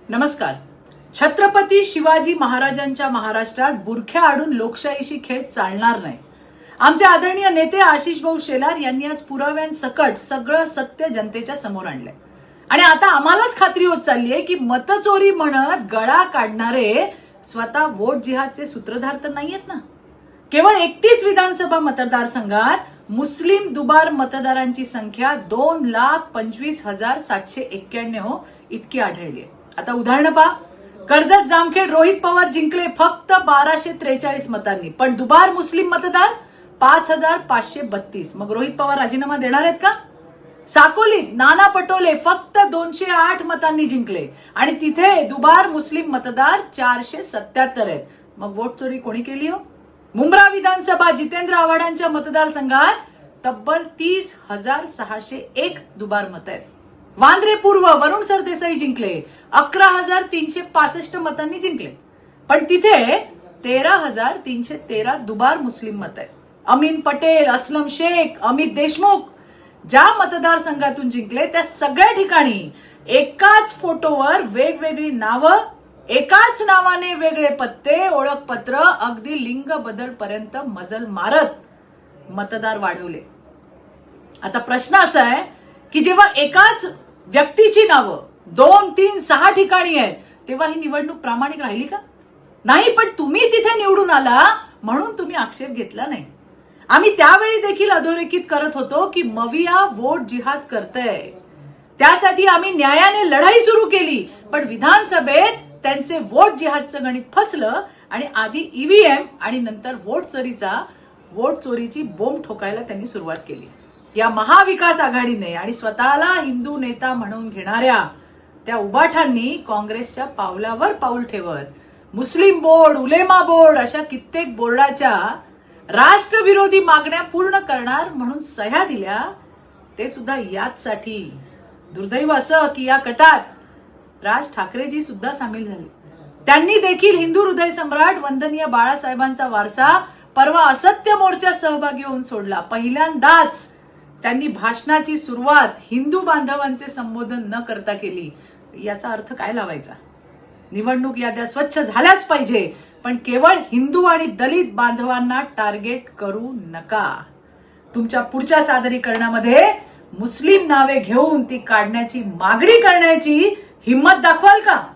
नमस्कार. छत्रपती शिवाजी महाराजांच्या महाराष्ट्रात बुरख्या आडून लोकशाहीशी खेळ चालणार नाही. आमचे आदरणीय नेते आशिष भाऊ शेलार यांनी आज पुराव्यांसकट सगळं सत्य जनतेच्या समोर आणलंय. आणि आता आम्हालाच खात्री होत चालली आहे की मतचोरी म्हणत गळा काढणारे स्वतः वोट जिहादचे सूत्रधार तर नाहीयेत ना. केवळ 31 विधानसभा मतदारसंघात मुस्लिम दुबार मतदारांची संख्या 2,25,791 इतकी आढळली आहे. आता उदाहरण पहा. कर्जत जामखेड रोहित पवार जिंकले फक्त 1243 मतांनी, पण दुबार मुस्लिम मतदार 5,532. मग रोहित पवार राजीनामा देणार आहेत का? साकोलीत नाना पटोले फक्त 208 मतांनी जिंकले आणि तिथे दुबार मुस्लिम मतदार 477 आहेत. मग वोट चोरी कोणी केली हो? मुंब्रा विधानसभा जितेंद्र आव्हाडांच्या मतदारसंघात तब्बल 30,601 दुबार मत आहेत. वांद्रे पूर्व वरुण सरदेसाई जिंकले 11,365 मतांनी जिंकले, पण तिथे 13,313 दुबार मुस्लिम मत आहेत. अमीन पटेल, असलम शेख, अमित देशमुख ज्या मतदारसंघातून जिंकले त्या सगळ्या ठिकाणी एकाच फोटोवर वेगवेगळी नावं, एकाच नावाने वेगळे पत्ते, ओळखपत्र, अगदी लिंग बदल पर्यंत मजल मारत मतदार वाढवले. आता प्रश्न असा आहे की जेव्हा एकाच व्यक्तीची नावं 2, 3, 6 ठिकाणी आहेत तेव्हा ही निवडणूक प्रामाणिक राहिली का? नाही, पण तुम्ही तिथे निवडून आला म्हणून तुम्ही आक्षेप घेतला नाही. आम्ही त्यावेळी देखील अधोरेखित करत होतो की मविया वोट जिहाद करतय. त्यासाठी आम्ही न्यायाने लढाई सुरू केली, पण विधानसभेत त्यांचे वोट जिहादचं गणित फसलं आणि आधी ईव्हीएम आणि नंतर वोट चोरीची बोंब ठोकायला त्यांनी सुरुवात केली. या महाविकास आघाडीने आणि स्वतःला हिंदू नेता म्हणून घेणाऱ्या त्या उबाठांनी काँग्रेसच्या पावलावर पाऊल ठेवत मुस्लिम बोर्ड, उलेमा बोर्ड अशा कित्येक बोर्डाच्या राष्ट्रविरोधी मागण्या पूर्ण करणार म्हणून सह्या दिल्या. ते सुद्धा याचसाठी. दुर्दैव असं की या कटात राज ठाकरेजी सुद्धा सामील झाले. त्यांनी देखील हिंदू हृदय सम्राट वंदनीय बाळासाहेबांचा वारसा परवा असत्य मोर्चात सहभागी होऊन सोडला. पहिल्यांदाच त्यांनी भाषणाची सुरुवात हिंदू बांधवांचे संबोधन न करता केली. याचा अर्थ काय लावायचा? निवडणूक याद्या स्वच्छ झाल्याच पाहिजे, पण केवळ हिंदू आणि दलित बांधवांना टार्गेट करू नका. तुमच्या पुढच्या सादरीकरणामध्ये मुस्लिम नावे घेऊन ती काढण्याची मागणी करण्याची हिम्मत दाखवाल का?